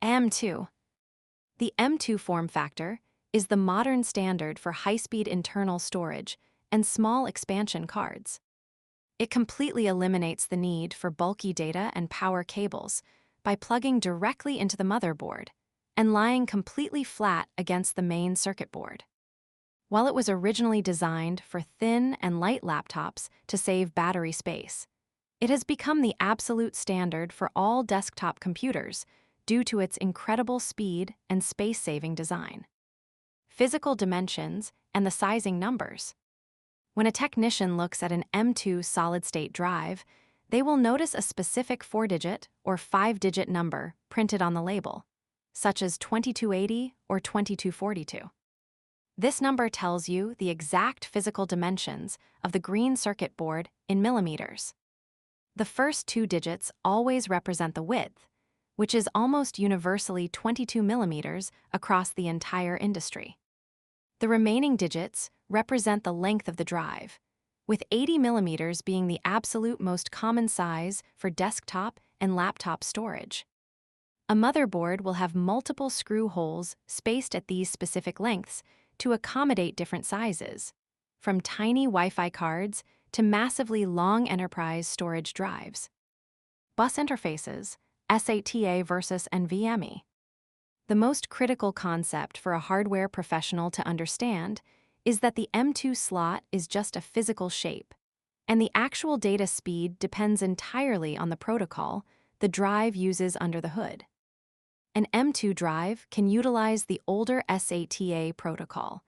M2. The M2 form factor is the modern standard for high-speed internal storage and small expansion cards. It completely eliminates the need for bulky data and power cables by plugging directly into the motherboard and lying completely flat against the main circuit board. While it was originally designed for thin and light laptops to save battery space, it has become the absolute standard for all desktop computers due to its incredible speed and space-saving design. Physical dimensions and the sizing numbers. When a technician looks at an M2 solid-state drive, they will notice a specific 4-digit or 5-digit number printed on the label, such as 2280 or 2242. This number tells you the exact physical dimensions of the green circuit board in millimeters. The first 2 digits always represent the width, which is almost universally 22 millimeters across the entire industry. The remaining digits represent the length of the drive, with 80 millimeters being the absolute most common size for desktop and laptop storage. A motherboard will have multiple screw holes spaced at these specific lengths to accommodate different sizes, from tiny Wi-Fi cards to massively long enterprise storage drives. Bus interfaces, SATA versus NVMe. The most critical concept for a hardware professional to understand is that the M2 slot is just a physical shape, and the actual data speed depends entirely on the protocol the drive uses under the hood. An M2 drive can utilize the older SATA protocol,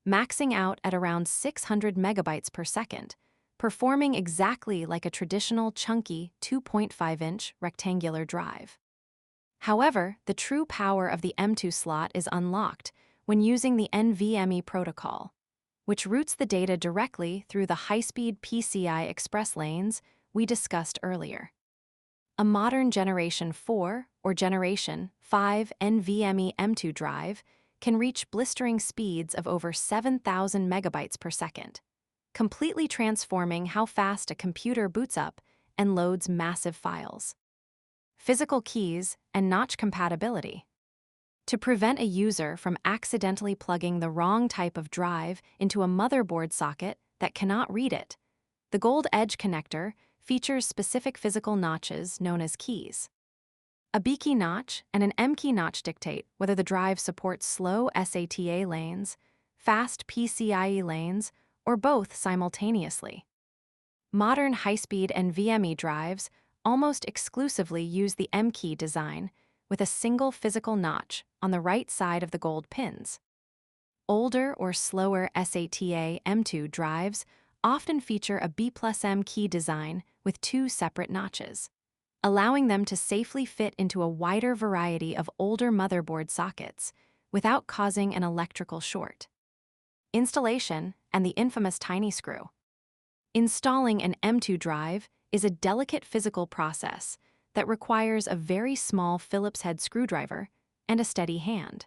maxing out at around 600 megabytes per second, performing exactly like a traditional chunky 2.5-inch rectangular drive. However, the true power of the M2 slot is unlocked when using the NVMe protocol, which routes the data directly through the high-speed PCI Express lanes we discussed earlier. A modern Generation 4 or Generation 5 NVMe M2 drive can reach blistering speeds of over 7,000 megabytes per second, completely transforming how fast a computer boots up and loads massive files. Physical keys and notch compatibility. To prevent a user from accidentally plugging the wrong type of drive into a motherboard socket that cannot read it, the Gold Edge connector features specific physical notches known as keys. A B key notch and an M key notch dictate whether the drive supports slow SATA lanes, fast PCIe lanes, or both simultaneously. Modern high-speed NVMe drives almost exclusively use the M key design with a single physical notch on the right side of the gold pins. Older or slower SATA M2 drives often feature a B+M key design with 2 separate notches, allowing them to safely fit into a wider variety of older motherboard sockets without causing an electrical short. Installation and the infamous tiny screw. Installing an M2 drive is a delicate physical process that requires a very small Phillips head screwdriver and a steady hand.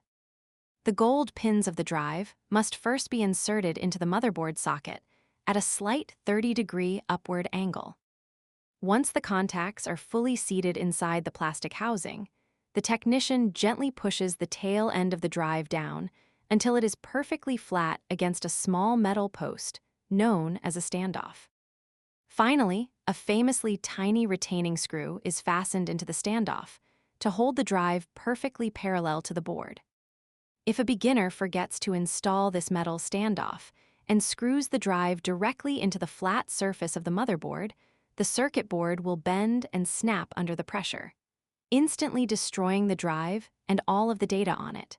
The gold pins of the drive must first be inserted into the motherboard socket at a slight 30-degree upward angle. Once the contacts are fully seated inside the plastic housing, the technician gently pushes the tail end of the drive down until it is perfectly flat against a small metal post known as a standoff. Finally, a famously tiny retaining screw is fastened into the standoff to hold the drive perfectly parallel to the board. If a beginner forgets to install this metal standoff and screws the drive directly into the flat surface of the motherboard, the circuit board will bend and snap under the pressure, instantly destroying the drive and all of the data on it.